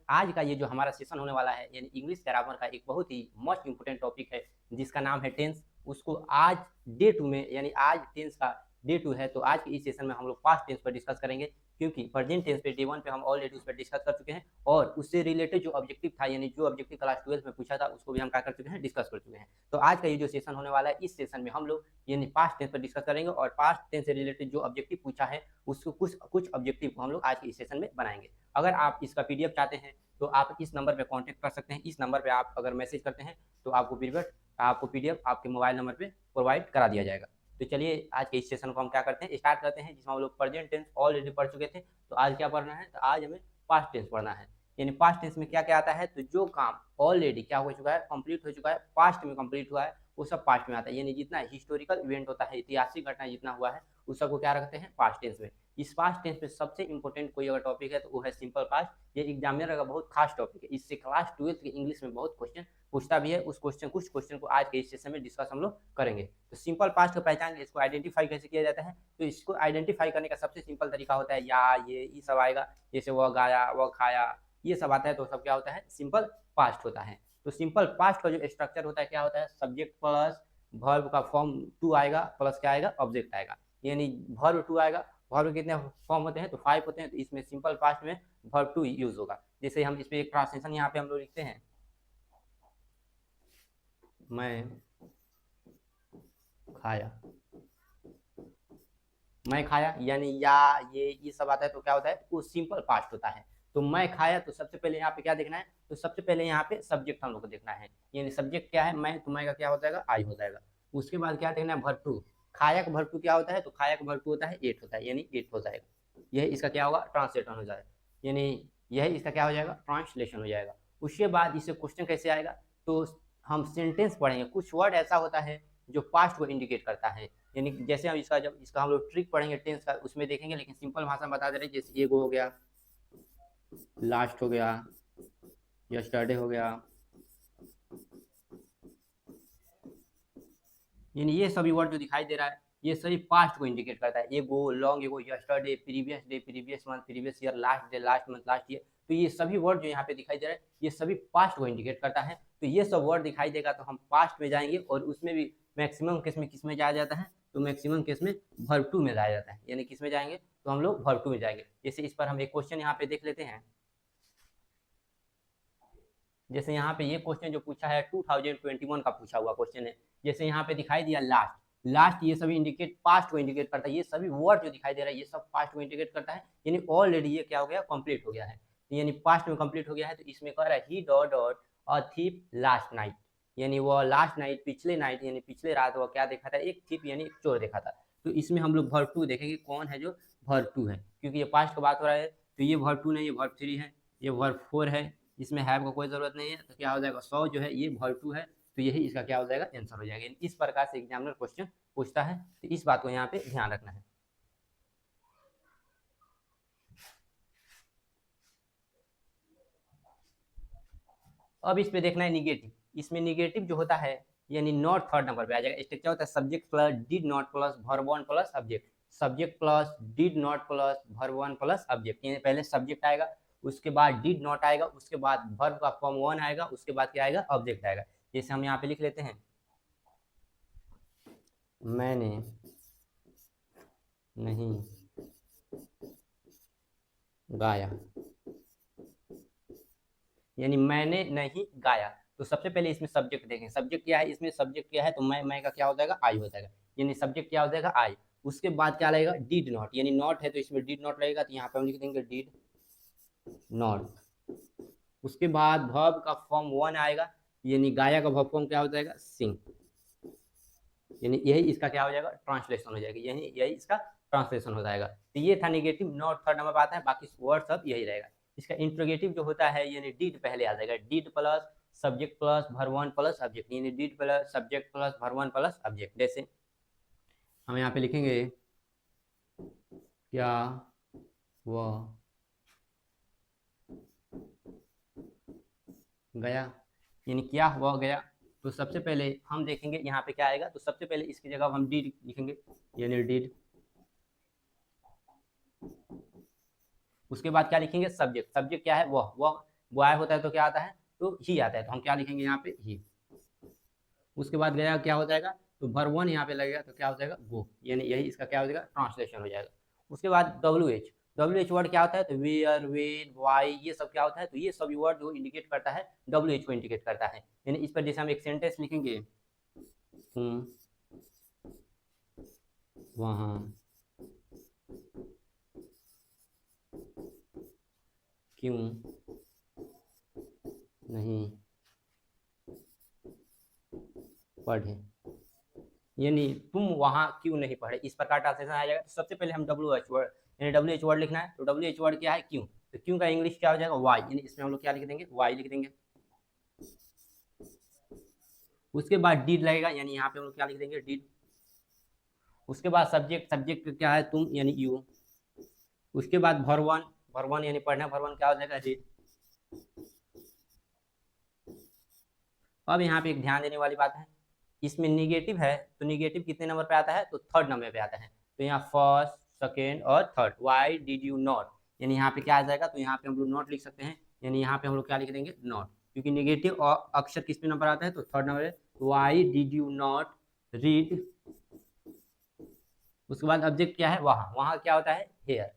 आज का ये जो हमारा सेशन होने वाला है यानी इंग्लिश ग्रामर का एक बहुत ही मोस्ट इंपोर्टेंट टॉपिक है जिसका नाम है टेंस। उसको आज डे 2 में यानी आज टेंस का डे 2 है, तो आज के इस सेशन में हम लोग पास्ट टेंस पर डिस्कस करेंगे, क्योंकि प्रेजेंट टेंस पे डे 1 पे हम ऑलरेडी उस पर डिस्कस कर चुके हैं और उससे रिलेटेड जो ऑब्जेक्टिव था यानी जो ऑब्जेक्टिव क्लास 12 में पूछा था उसको भी हम क्या कर चुके हैं, डिस्कस कर चुके हैं। तो आज का ये जो सेशन होने वाला है इस सेशन में हम लोग यानी पास्ट टेंस पर डिस्कस करेंगे और पास्ट टेंस से रिलेटेड जो ऑब्जेक्टिव पूछा है उसको कुछ ऑब्जेक्टिव को हम लोग आज के इस सेशन में बनाएंगे। अगर आप इसका पीडीएफ चाहते हैं तो आप इस नंबर पे कांटेक्ट कर सकते हैं। इस नंबर पे आप अगर मैसेज करते हैं तो आपको पीडीएफ आपके मोबाइल नंबर पे प्रोवाइड करा दिया जाएगा। तो चलिए आज के इस सेशन को हम क्या करते हैं, स्टार्ट करते हैं, जिसमें हम लोग प्रेजेंट टेंस ऑलरेडी पढ़ चुके थे। तो आज क्या पढ़ना है, तो आज हमें पास्ट टेंस पढ़ना है। यानी पास्ट टेंस में क्या क्या आता है, तो जो काम ऑलरेडी क्या हो चुका है, कंप्लीट हो चुका है, पास्ट में कंप्लीट हुआ है, वो सब पास्ट में आता है। यानी जितना हिस्टोरिकल इवेंट होता है, ऐतिहासिक घटना जितना हुआ है उस सबको क्या रखते हैं, पास्ट टेंस में। इस पास्ट टेंस में सबसे इंपॉर्टेंट कोई अगर टॉपिक है तो वो है सिंपल पास्ट। ये एग्जामिनर का बहुत खास टॉपिक है, इससे क्लास 12 के इंग्लिश में बहुत क्वेश्चन पूछता भी है। कुछ क्वेश्चन को आज के इस सेशन में डिस्कस हम लोग करेंगे। तो सिंपल पास्ट को पहचान, इसको आइडेंटिफाई कैसे किया जाता है, तो इसको आइडेंटिफाई करने का सबसे सिंपल तरीका होता है या ये सब आएगा, जैसे वह गाया वह खाया ये सब आता है तो सब क्या होता है, सिंपल पास्ट होता है। तो सिंपल पास्ट का जो स्ट्रक्चर होता है क्या होता है, सब्जेक्ट प्लस वर्ब का फॉर्म 2 आएगा प्लस क्या आएगा, ऑब्जेक्ट आएगा। यानी वर्ब 2 आएगा, वर्ब कितने फॉर्म होते हैं, तो 5 होते हैं, तो इसमें सिंपल पास्ट में वर्ब 2 यूज होगा। जैसे हम इस पे एक ट्रांसलेशन यहाँ पे हम लोग लिखते हैं, मैं खाया, मैं खाया, यानी या ये सब आता है तो क्या होता है, वो सिंपल पास्ट होता है। तो मैं खाया, तो सबसे पहले यहाँ पे क्या देखना है, तो सबसे पहले यहाँ पे सब्जेक्ट हम लोग को देखना है। यानी सब्जेक्ट क्या है, मैं, तो मैं का क्या हो जाएगा, आई हो जाएगा। उसके बाद क्या देखना है, वर्ब 2, खाया का वर्ब 2 क्या होता है, तो खाया का वर्ब 2 होता है एट होता है, यानी एट हो जाएगा। यह इसका क्या होगा, ट्रांसलेशन हो जाएगा, यानी यह इसका क्या हो जाएगा, ट्रांसलेशन हो जाएगा। उसके बाद इससे क्वेश्चन कैसे आएगा, तो हम सेंटेंस पढ़ेंगे। कुछ वर्ड ऐसा होता है जो पास्ट को इंडिकेट करता है, यानी जैसे हम इसका हम लोग ट्रिक पढ़ेंगे टेंस का, उसमें देखेंगे, लेकिन सिंपल भाषा में बता दे रहे हैं। जैसे एगो हो गया, लास्ट हो गया, यस्टरडे हो गया, यानी ये सभी वर्ड जो दिखाई दे रहा है ये सभी पास्ट को इंडिकेट करता है। एगो, long ago, yesterday, previous day, previous month, previous year, last day, last month, last year. तो ये सभी वर्ड जो यहाँ पे दिखाई दे रहा है ये सभी पास्ट को इंडिकेट करता है। तो ये सब वर्ड दिखाई देगा तो हम पास्ट में जाएंगे, और उसमें भी मैक्सिमम केस में किस में जाया जाता है, तो मैक्सिमम केस में वर्ब 2 में जाया जाता है। यानी किस में जाएंगे, तो हम लोग वर्ब 2 में जाएंगे। जैसे इस पर हम एक क्वेश्चन यहाँ पे देख लेते हैं। जैसे यहाँ पे ये क्वेश्चन जो पूछा है 2021 का पूछा हुआ क्वेश्चन है। जैसे यहाँ पे दिखाई दिया लास्ट, लास्ट ये सभी इंडिकेट पास्ट को इंडिकेट करता है। ये सभी वर्ड जो दिखाई दे रहा है ये सब पास्ट को इंडिकेट करता है, यानी ऑलरेडी ये क्या हो गया, कंप्लीट हो गया है, यानी पास्ट में कंप्लीट हो गया है। तो इसमें कह रहा है he dot dot a thief last night, यानी वो लास्ट नाइट, पिछले नाइट यानी पिछले रात वो क्या देखा था, एक थीप यानी एक चोर देखा था। तो इसमें हम लोग वर्ब 2 देखेंगे, कौन है जो वर्ब 2 है, क्योंकि ये पास्ट का बात हो रहा है। तो ये वर्ब 2 नहीं, ये वर्ब 3 है, ये वर्ब 4 है, इसमें हैव का कोई जरूरत नहीं है। तो क्या हो जाएगा, 100 जो है ये वर्ब 2 है, तो यही इसका क्या हो जाएगा, आंसर हो जाएगा। इस प्रकार से एग्जामिनर क्वेश्चन पूछता है, तो इस बात को यहाँ पे ध्यान रखना है। अब इस पे देखना है निगेटिव। इसमें निगेटिव जो होता है यानी नॉट थर्ड नंबर पे आ जाएगा। स्ट्रक्चर होता है subject plus did not plus verb 1 plus object, subject plus did not plus verb 1 plus object. यानी पहले सब्जेक्ट आएगा, उसके बाद डिड नॉट आएगा, उसके बाद वर्ब का फॉर्म 1 आएगा, उसके बाद क्या आएगा, ऑब्जेक्ट आएगा। जैसे हम यहाँ पे लिख लेते हैं, मैंने नहीं गाया, यानी मैंने नहीं गाया। तो सबसे पहले इसमें सब्जेक्ट देखें, सब्जेक्ट क्या है, इसमें सब्जेक्ट क्या है, तो मैं का क्या हो जाएगा, आई हो जाएगा, यानी सब्जेक्ट क्या हो जाएगा, आई। उसके बाद क्या लगेगा, डिड नॉट, यानी नॉट है तो इसमें डिड नॉट लगेगा, तो यहाँ पे हम लिख देंगे डिड नॉट। उसके बाद वर्ब का फॉर्म 1 आएगा, यानी गाया का वर्ब फॉर्म क्या हो जाएगा, सिंग, यानी यही इसका क्या हो जाएगा, ट्रांसलेशन हो जाएगा, यही इसका ट्रांसलेशन हो जाएगा। तो ये था निगेटिव, नॉट थर्ड नंबर पर आता है, बाकी वर्ड सब यही रहेगा। इसका इंट्रोगेटिव जो होता है यानी डिड पहले आ जाएगा, did plus subject plus verb 1 plus object, यानी did plus subject plus verb 1 plus object. जैसे हम यहाँ पे लिखेंगे, क्या वह गया, यानी क्या हुआ गया। तो सबसे पहले हम देखेंगे यहाँ पे क्या आएगा, तो सबसे पहले इसकी जगह हम डिड लिखेंगे, यानी डिड। उसके बाद क्या लिखेंगे, सब्जेक्ट, सब्जेक्ट क्या है, वह बॉय होता है तो क्या आता है, तो ही आता है, तो हम क्या लिखेंगे यहाँ पे, ही। उसके बाद गया क्या हो जाएगा, तो वर्ब वन यहाँ पे लगेगा तो क्या हो जाएगा, गो, यानी यही इसका क्या हो जाएगा, ट्रांसलेशन हो जाएगा। उसके बाद डब्ल्यू एच वर्ड क्या होता है, तो वेयर, वेन, वाई, ये सब क्या होता है, तो ये सभी वर्ड जो इंडिकेट करता है डब्ल्यू एच को इंडिकेट करता है। यानी इस पर जैसे हम एक सेंटेंस लिखेंगे, तुम वहाँ क्यों नहीं पढ़े, यानी तुम वहाँ क्यों नहीं पढ़े, इस प्रकार ट्रांसलेशन आ जाएगा। तो सबसे पहले हम डब्ल्यू एच वर्ड, यानी डब्ल्यू एच वर्ड लिखना है, तो डब्ल्यू एच वर्ड क्या है, क्यों। तो क्यों का इंग्लिश क्या हो जाएगा, वाई, यानी इसमें हम लोग क्या लिख देंगे, वाई लिख देंगे। उसके बाद डीड लगेगा, यानी यहाँ पे हम लोग क्या लिख देंगे, डीड। उसके बाद सब्जेक्ट क्या है, तुम, यानी यू। उसके बाद वर्ब वन यानी पढ़ना, वर्ब वन क्या हो जाएगा, रीड। अब यहाँ पे एक ध्यान देने वाली बात है, इसमें निगेटिव है, तो निगेटिव कितने नंबर पे आता है, तो थर्ड नंबर पे आता है। तो यहाँ फर्स्ट, सेकेंड और third, why did you not, यानी यहाँ पे क्या आ जाएगा, तो यहाँ पे हम लोग नॉट लिख सकते हैं, यानी यहाँ पे हम लोग क्या लिख देंगे, नॉट, क्योंकि निगेटिव अक्षर किस पे नंबर आता है, तो थर्ड नंबर है। Why did you not read. उसके बाद ऑब्जेक्ट क्या है, वहाँ, वहाँ क्या होता है, हेयर,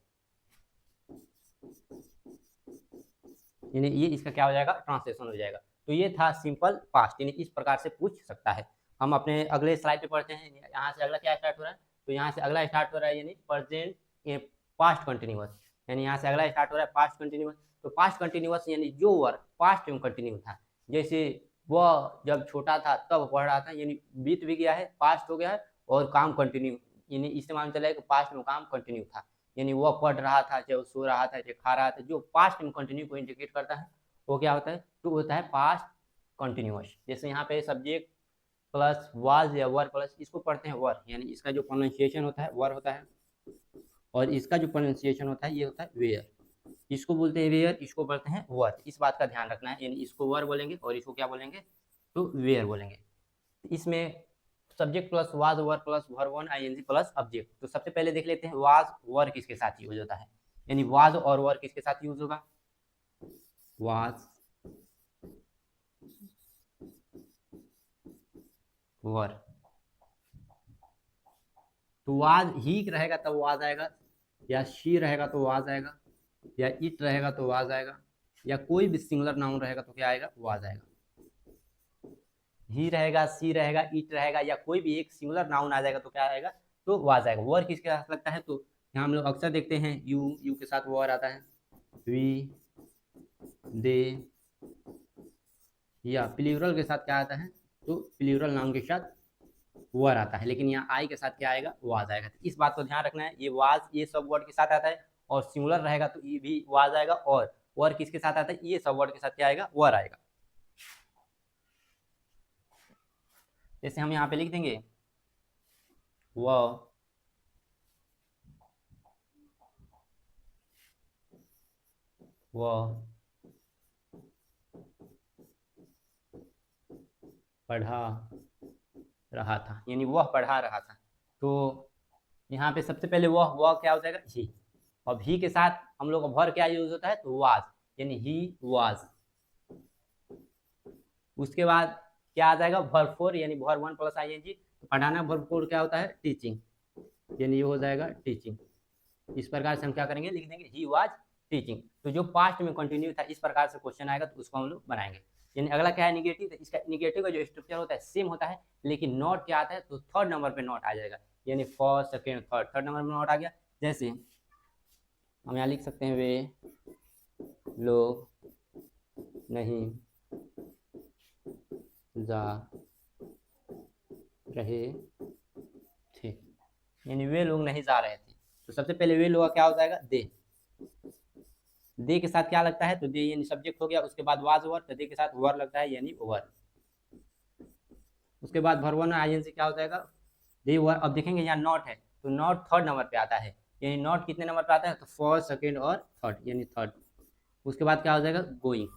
यानी ये इसका क्या हो जाएगा, ट्रांसलेशन हो जाएगा। तो ये था सिंपल पास्ट, यानी इस प्रकार से पूछ सकता है। हम अपने अगले स्लाइड पे पढ़ते हैं, यहाँ से अगला क्या स्टार्ट हो रहा है, तो यहाँ से अगला स्टार्ट हो रहा है यानी प्रेजेंट पास्ट कंटिन्यूअस, यानी यहाँ से अगला स्टार्ट हो रहा है पास्ट कंटिन्यूअस। तो पास्ट कंटिन्यूअस यानी जो वर्ड पास्ट में कंटिन्यू था, जैसे वह जब छोटा था तब पढ़ रहा था, यानी बीत भी गया है, पास्ट हो गया है, और काम कंटिन्यू, यानी इससे मालूम चला है कि पास्ट में काम कंटिन्यू था, यानी वह पढ़ रहा था, चाहे वो सो रहा था, चाहे खा रहा था, जो पास्ट में कंटिन्यू को इंडिकेट करता है वो क्या होता है, तो होता है पास्ट कंटिन्यूअस। जैसे यहाँ पे सब्जेक्ट प्लस वाज या वर प्लस, इसको पढ़ते हैं वर, यानी इसका जो प्रोनाउंसिएशन होता है वर होता है, और इसका जो प्रोनाउंसिएशन होता है ये होता है वेयर, इसको बोलते हैं वेयर, इसको बोलते हैं वर। इस बात का ध्यान रखना है, यानी इसको वर बोलेंगे और इसको क्या बोलेंगे, तो वेयर बोलेंगे। इसमें subject plus was were plus verb one ING plus object. तो सबसे पहले देख लेते हैं वाज वर किसके साथ यूज होता है, यानी वाज और वर किसके साथ यूज होगा, वाज वर। तो वाज ही रहेगा तब वाज आएगा, या शी रहेगा तो वाज आएगा, या इट रहेगा तो वाज आएगा, या कोई भी सिंगुलर नाउन रहेगा तो क्या आएगा, वाज आएगा। ही रहेगा, सी रहेगा, इट रहेगा, या कोई भी एक सिंगुलर नाउन आ जाएगा तो क्या आएगा, तो वाज आएगा। वर किसके साथ लगता है, तो यहाँ हम लोग अक्सर देखते हैं यू के साथ वर आता है, वी, दे, या प्लूरल के साथ क्या आता है, तो प्लूरल नाउन के साथ वर आता है, लेकिन यहाँ आई के साथ क्या आएगा, वाज आएगा। इस बात को ध्यान रखना है, ये वाज ये सब वर्ड के साथ आता है, और सिंगुलर रहेगा तो ये भी वाज आएगा, और वर किसके साथ आता है, ये सब वर्ड के साथ क्या आएगा, वर आएगा। जैसे हम यहाँ पे लिख देंगे वह पढ़ा रहा था, यानी वह पढ़ा रहा था। तो यहाँ पे सबसे पहले वह क्या हो जाएगा, ही। अब ही के साथ हम लोग का भर क्या यूज होता है, तो वाज, यानी ही वाज। उसके बाद क्या आ जाएगा, वर्ब फोर, यानी वर्ब वन प्लस आईएनजी। तो पढ़ाना वर्ब फोर क्या होता है, टीचिंग, यानी ये हो जाएगा टीचिंग। इस प्रकार से हम क्या करेंगे, लिख देंगे ही वाज टीचिंग। तो जो पास्ट में कंटिन्यू था, इस प्रकार से क्वेश्चन आएगा तो उसको हम लोग बनाएंगे। यानी अगला क्या है, निगेटिव। तो इसका निगेटिव का जो स्ट्रक्चर होता है सेम होता है, लेकिन नॉट क्या आता है, तो थर्ड नंबर पे नॉट आ जाएगा, यानी फर्स्ट सेकेंड थर्ड नंबर में नॉट आ गया। जैसे हम यहाँ लिख सकते हैं, वे लोग नहीं जा रहे थे, यानी वे लोग नहीं जा रहे थे। तो सबसे पहले वे लोग क्या हो जाएगा, दे के साथ क्या लगता है, तो दे यानी सब्जेक्ट हो गया। उसके बाद वाज वर, तो दे के साथ वर लगता है, यानी वर। उसके बाद वर्ब वन आईएनजी क्या हो जाएगा, दे वर। अब देखेंगे यहाँ नॉट है, तो नॉट थर्ड नंबर पे आता है, यानी नॉट कितने नंबर पे आता है, तो फर्स्ट सेकेंड और थर्ड, यानी थर्ड। उसके बाद क्या हो जाएगा, गोइंग,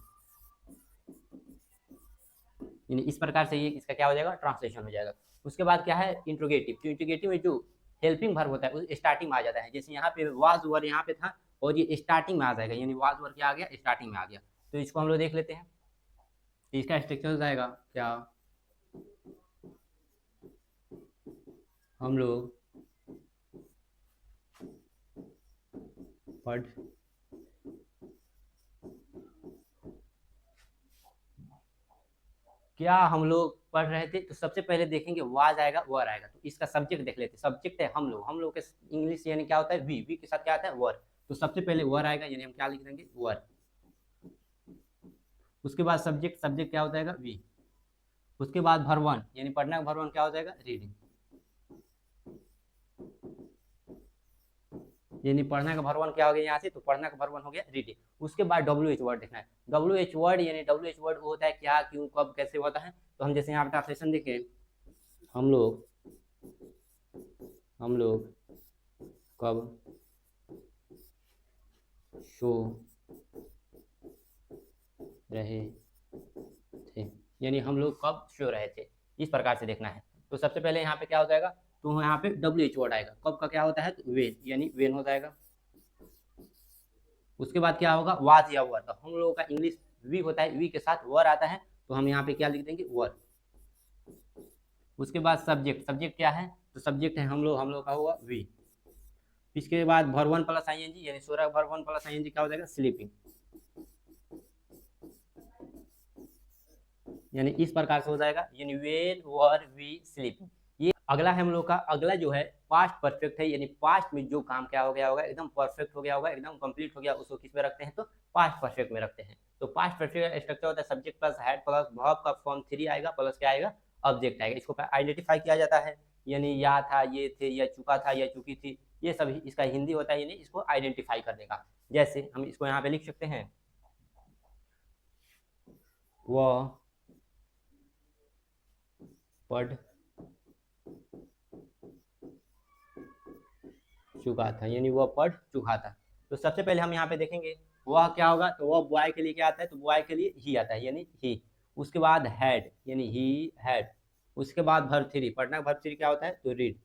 यानी इस प्रकार से ये इसका क्या हो जाएगा, ट्रांसलेशन हो जाएगा। उसके बाद क्या है, इंट्रोगेटिव। तो इंट्रोगेटिव में जो हेल्पिंग वर्ब होता है वो स्टार्टिंग में आ जाता है। जैसे यहाँ पे वाज वर यहाँ पे था, और ये स्टार्टिंग में आ जाएगा, यानी वाज वर क्या आ गया, स्टार्टिंग में आ गया। तो इसको हम लोग देख लेते हैं। तो इसका स्ट्रक्चर हो जाएगा क्या, हम लोग पढ़ क्या हम लोग पढ़ रहे थे, तो सबसे पहले देखेंगे वाज आएगा वर आएगा। तो इसका सब्जेक्ट देख लेते हैं। सब्जेक्ट है हम लोग के इंग्लिश यानी क्या होता है वी के साथ क्या आता है वर। तो सबसे पहले वर आएगा यानी हम क्या लिख देंगे वर। उसके बाद सब्जेक्ट क्या हो जाएगा वी। उसके बाद भरवन यानी पढ़ना का भरवन क्या हो जाएगा रीडिंग, यानी पढ़ना का भरवन क्या हो गया यहाँ से, तो पढ़ना का भरवन हो गया रीडिंग। उसके बाद WH वर्ड देखना है। WH वर्ड यानी WH वर्ड वो होता है क्या, क्यों, कब, कैसे होता है। तो हम जैसे यहाँ पे ट्रांसलेशन देखें, हम लोग कब सो रहे थे, यानी हम लोग कब सो रहे थे, इस प्रकार से देखना है। तो सबसे पहले यहाँ पे क्या हो जाएगा, तो यहाँ पे WH वर्ड आएगा। कब का क्या होता है, तो वेन, यानी वेन हो जाएगा। उसके बाद क्या होगा वाज या वर। तो हम लोगों का इंग्लिश वी होता है, वी के साथ वर आता है, तो हम यहाँ पे क्या लिख देंगे वर। उसके बाद सब्जेक्ट क्या है, तो सब्जेक्ट है हम लोग का होगा वी। इसके बाद वर्ब 1 प्लस आईएनजी यानी सोरा वर्ब 1 प्लस आईएनजी क्या हो जाएगा स्लीपिंग, यानी इस प्रकार से हो जाएगा, यानी वेन वर वी स्लीपिंग। ये अगला है हम लोग का, अगला जो है पास्ट परफेक्ट है, यानी पास्ट में जो काम क्या हो गया होगा एकदम परफेक्ट हो गया होगा, एकदम कंप्लीट हो गया, उसको किस में रखते हैं, तो पास्ट परफेक्ट में रखते हैं। तो पास्ट परफेक्ट स्ट्रक्चर होता है subject plus head plus verb का फॉर्म 3 आएगा प्लस क्या आएगा ऑब्जेक्ट आएगा। इसको आइडेंटिफाई किया जाता है, यानी या था, ये थे, या चुका था, या चुकी थी, ये सभी इसका हिंदी होता है, यानी इसको आइडेंटिफाई करने का। जैसे हम इसको यहाँ पे लिख सकते हैं, वह पढ़ चुका था, यानी वह पढ़ चुका था। तो सबसे पहले हम यहाँ पे देखेंगे वह क्या होगा, तो वह बॉय के लिए क्या आता है, तो बॉय के लिए ही आता है, यानी ही। उसके बाद हैड यानी ही हैड। उसके बाद वर्ब 3, पढ़ना वर्ब 3 क्या होता है, तो रीड,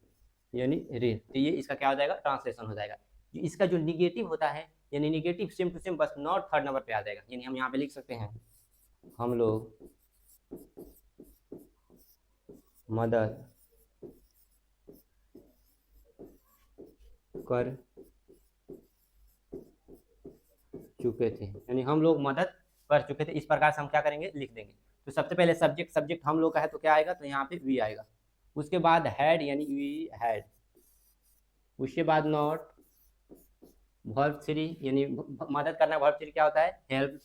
यानी रीड। तो ये इसका क्या हो जाएगा ट्रांसलेशन हो जाएगा। इसका जो निगेटिव होता है, यानी निगेटिव सेम टू सेम बस नॉट थर्ड नंबर पे आ जाएगा, यानी हम यहाँ पे लिख सकते हैं हम लोग मदद कर चुके थे, यानी हम लोग मदद कर चुके थे, इस प्रकार से हम क्या करेंगे लिख देंगे। तो सबसे पहले सब्जेक्ट हम लोग का है, तो क्या आएगा, तो यहाँ पे वी आएगा। उसके बाद हैड यानी वी हैड। उसके बाद नॉट वर्ब 3 यानी मदद करना, वर्ब 3 क्या होता है हेल्प,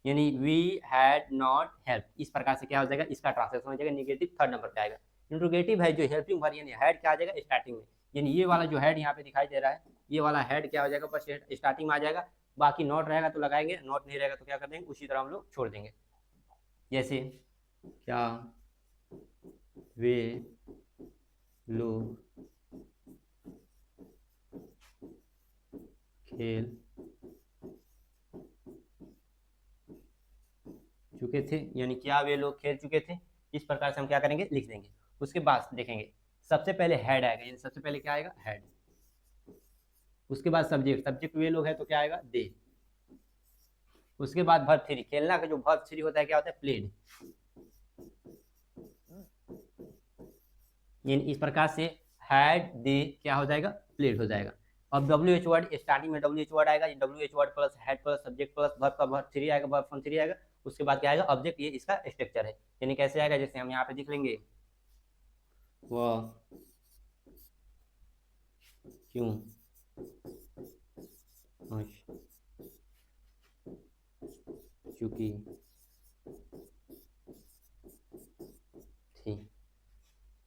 यानी वी हैड नॉट हेल्प। इस प्रकार से क्या हो जाएगा, इसका ट्रांसलेशन हो जाएगा, निगेटिव थर्ड नंबर पे आएगा। इंट्रोगेटिव है जो हेल्पिंग वर्ब, यानी हेड क्या आ जाएगा स्टार्टिंग में, यानी ये वाला जो हेड यहाँ पे दिखाई दे रहा है, ये वाला हेड क्या हो जाएगा बस स्टार्टिंग में आ जाएगा। बाकी नॉट रहेगा तो लगाएंगे, नॉट नहीं रहेगा तो क्या कर देंगे उसी तरह हम लोग छोड़ देंगे। जैसे क्या वे लोग खेल चुके थे, यानी क्या वे लोग खेल चुके थे, इस प्रकार से हम क्या करेंगे लिख देंगे। उसके बाद देखेंगे सबसे पहले हेड आएगा, यानी सबसे पहले क्या आएगा हेड। उसके बाद सब्जेक्ट वे लोग है तो क्या आएगा दे। उसके बाद वर्ब 3, खेलना का जो वर्ब 3 होता है क्या होता है प्लेड, यानी इस प्रकार से हैड दे क्या हो जाएगा प्लेड हो जाएगा। अब WH वर्ड स्टार्टिंग में WH वर्ड आएगा, WH word plus head plus subject plus verb का वर्ब 3 आएगा, वर्ब 3 आएगा। उसके बाद क्या आएगा ऑब्जेक्ट, ये इसका स्ट्रक्चर है। यानी कैसे आएगा, जैसे हम यहाँ पे देख लेंगे वह क्यों चुकी थी,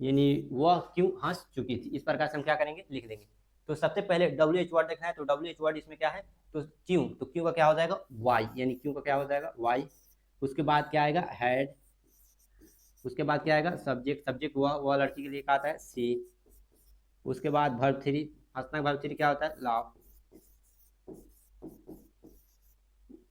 यानी वह क्यों हंस चुकी थी, इस प्रकार से हम क्या करेंगे लिख देंगे। तो सबसे पहले WH वर्ड देखना है, तो WH वर्ड इसमें क्या है, तो क्यों का क्या हो जाएगा वाई, यानी क्यों का क्या हो जाएगा वाई। उसके बाद क्या आएगा हैड। उसके बाद क्या आएगा सब्जेक्ट वह लड़की के लिए क्या आता है सी। उसके बाद वर्ब 3, हंसना वर्ब 3 क्या होता है लाफ,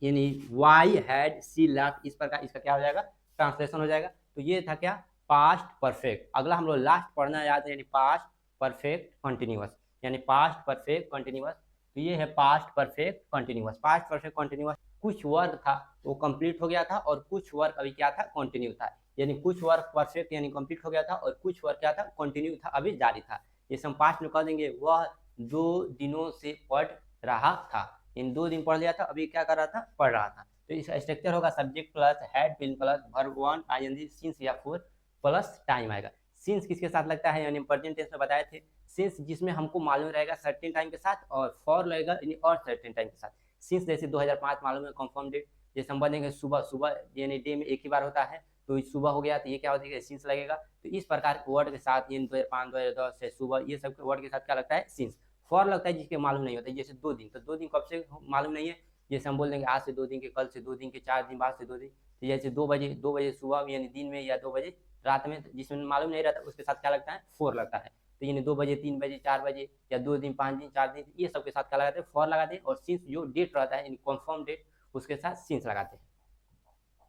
यानी वाई हैड सी लाफ। इस प्रकार इसका क्या हो जाएगा ट्रांसलेशन हो जाएगा। तो ये था क्या पास्ट परफेक्ट। अगला हम लोग लास्ट पढ़ना याद है, यानी पास्ट परफेक्ट कंटिन्यूअस, यानी पास्ट परफेक्ट कंटिन्यूअस। तो ये है past perfect continuous. Past perfect continuous कुछ वर्क था वो कंप्लीट हो गया था और कुछ वर्क अभी क्या था, कंटिन्यू था। यानी कुछ वर्क परफेक्ट यानी कंप्लीट हो गया था और कुछ वर्क क्या था, कंटिन्यू था, अभी जारी था। जैसे हम पास्ट में कह देंगे वह 2 दिनों से पढ़ रहा था, इन 2 दिन पढ़ लिया था, अभी क्या कर रहा था, पढ़ रहा था। तो इसका स्ट्रक्चर होगा subject plus had been plus verb 1 ING since या फोर प्लस टाइम आएगा। सिंस किसके साथ लगता है, यानी प्रेजेंट टेंस में बताए थे। सिंस जिसमें हमको मालूम रहेगा सर्टेन टाइम के साथ, और फॉर लगेगा यानी और सर्टेन टाइम के साथ। सिंस जैसे 2005 मालूम है, कंफर्म डेट। जैसे हम बोलेंगे सुबह, सुबह यानी डे में एक ही बार होता है, तो सुबह हो गया तो ये क्या हो जाएगा, सिंस लगेगा। तो इस प्रकार के वर्ड के साथ इन 2005 2010 से सुबह, ये सब के वर्ड के साथ क्या लगता है, सिंस। फॉर लगता है जिसके मालूम नहीं होता है, जैसे 2 दिन, तो 2 दिन कब से मालूम नहीं है। जैसे हम बोल देंगे आज से 2 दिन के, कल से 2 दिन के, 4 दिन बाद से 2 दिन। तो जैसे 2 बजे सुबह यानी दिन में, या 2 बजे रात में, जिसमें मालूम नहीं रहता उसके साथ क्या लगता है, फोर लगता है। तो यानी 2 बजे, 3 बजे, 4 बजे, या 2 दिन, 5 दिन, 4 दिन, ये सब के साथ क्या लगाते हैं, फॉर लगाते हैं। और सिंस जो डेट रहता है यानी कंफर्म डेट, उसके साथ सिंस लगाते हैं।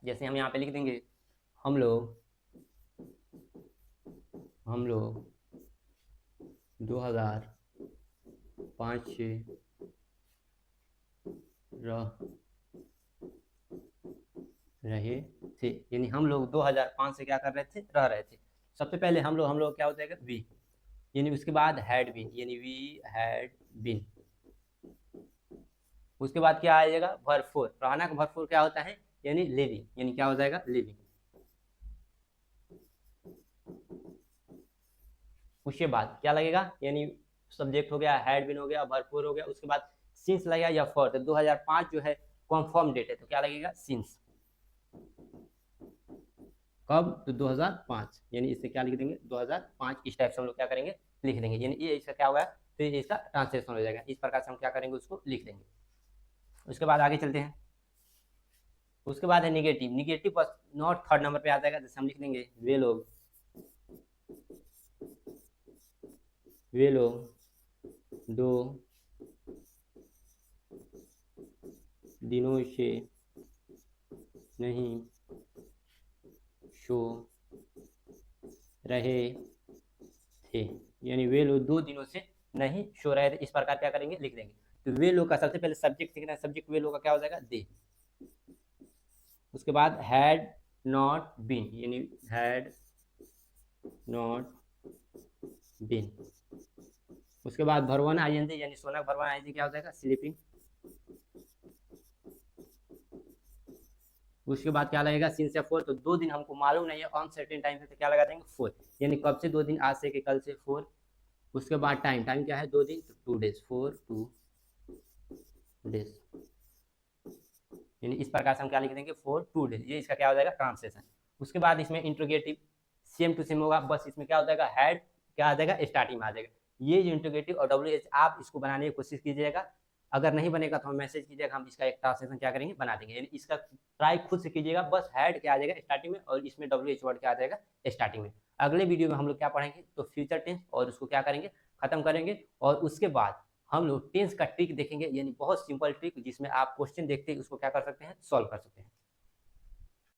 जैसे हम यहाँ पे लिख देंगे हम लोग 2005 से रहे थे, यानी हम लोग 2005 से क्या कर रहे थे, रह रहे थे। सबसे पहले हम लोग क्या होता है, वी, यानी उसके बाद हैड बीन, यानी वी हैड बीन। उसके बाद क्या आ जाएगा, वर्ब 4। रहना का वर्ब 4 क्या होता है, यानी लिविंग, यानी क्या हो जाएगा, लिविंग। उसके बाद क्या लगेगा, यानी सब्जेक्ट हो गया, हैड बीन हो गया, वर्ब 4 हो गया, उसके बाद सिंस लगेगा या फॉर। तो 2005 जो है कंफर्म डेट है, तो क्या लगेगा, सिंस। कब, तो 2005, यानी इससे क्या लिख देंगे, 2005। इस टाइप से हम लोग क्या करेंगे, लिख देंगे। यानी ये इसका क्या होगा, तो ये इसका ट्रांसलेशन हो जाएगा। इस प्रकार से हम क्या करेंगे, उसको लिख देंगे। उसके बाद आगे चलते हैं। उसके बाद है निगेटिव। निगेटिव बस नॉट थर्ड नंबर पे आ जाएगा। जैसे हम लिख देंगे वे लोग 2 दिनों से नहीं सो रहे थे, यानी वे लोग 2 दिनों से नहीं सो रहे थे। इस प्रकार क्या करेंगे, लिख देंगे। तो वे लोग का सबसे पहले सब्जेक्ट सीखना है, सब्जेक्ट वे लोग का क्या हो जाएगा, दे। उसके बाद हैड नॉट बीन, यानी हैड नॉट बीन। उसके बाद भरवन आईएनजी, यानी सोना भरवन आईएनजी क्या हो जाएगा, स्लीपिंग। उसके बाद क्या लगेगा, सिंस या फोर। तो 2 दिन हमको मालूम नहीं है, अनसर्टेन टाइम है, तो क्या लगा देंगे, 4, यानी कब से 2 दिन, आज से कि कल से, 4। उसके बाद टाइम क्या है, 2 दिन, तो 2 डेज, 4 2 डेज। यानी इस प्रकार से हम क्या लिख देंगे, 4 2 डेज। ये इसका क्या हो जाएगा, ट्रांसलेशन। उसके बाद इसमें इंट्रोगेटिव सेम टू सेम होगा, बस इसमें क्या हो जाएगा, हैड क्या आ जाएगा, स्टार्टिंग में आ जाएगा। ये जो इंट्रोगेटिव और WH आप इसको बनाने की कोशिश कीजिएगा। अगर नहीं बनेगा तो हम मैसेज कीजिएगा, हम इसका एक ट्रांसलेशन क्या करेंगे, बना देंगे। यानी इसका ट्राई खुद से कीजिएगा। बस हैड क्या आ जाएगा स्टार्टिंग में, और इसमें WH वर्ड क्या आ जाएगा स्टार्टिंग में। अगले वीडियो में हम लोग क्या पढ़ेंगे, तो फ्यूचर टेंस, और उसको क्या करेंगे, खत्म करेंगे। और उसके बाद हम लोग टेंस का ट्रिक देखेंगे, यानी बहुत सिंपल ट्रिक, जिसमें आप क्वेश्चन देखते ही उसको क्या कर सकते हैं, सॉल्व कर सकते हैं।